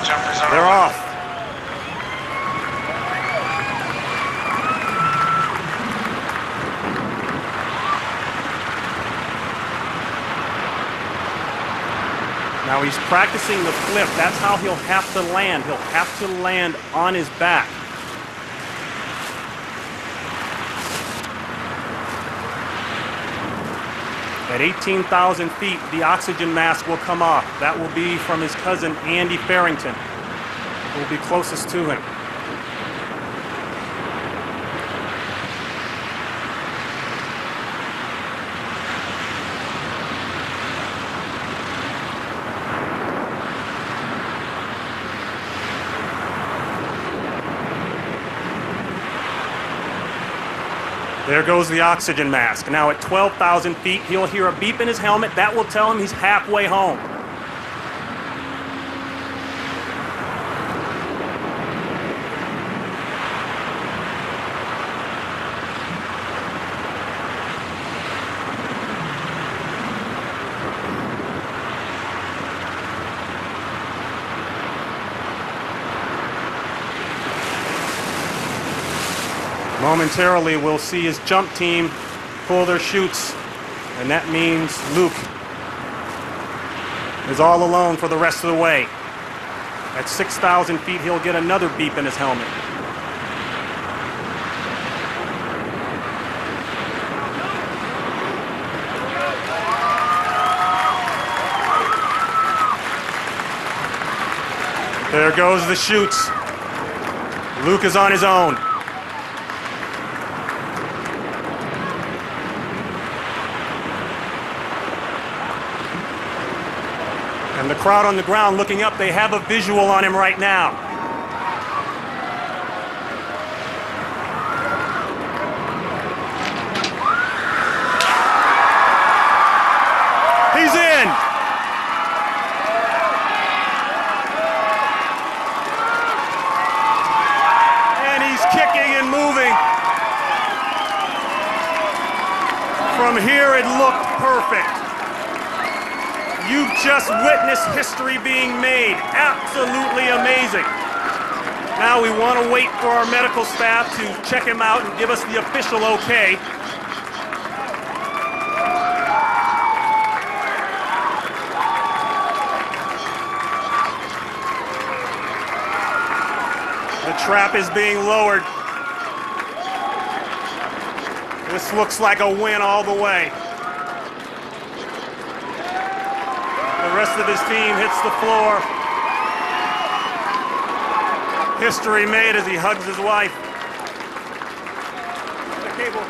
They're off. Now he's practicing the flip. That's how he'll have to land. He'll have to land on his back. At 18,000 feet, the oxygen mask will come off. That will be from his cousin, Andy Farrington, who will be closest to him. There goes the oxygen mask. Now at 12,000 feet, he'll hear a beep in his helmet. That will tell him he's halfway home. Momentarily, we'll see his jump team pull their chutes, and that means Luke is all alone for the rest of the way. At 6,000 feet, he'll get another beep in his helmet. There goes the chutes. Luke is on his own. And the crowd on the ground looking up, they have a visual on him right now. He's in! And he's kicking and moving. From here, it looked perfect. You've just witnessed history being made. Absolutely amazing. Now we want to wait for our medical staff to check him out and give us the official okay. The trap is being lowered. This looks like a win all the way. The rest of his team hits the floor. History made as he hugs his wife. The cable.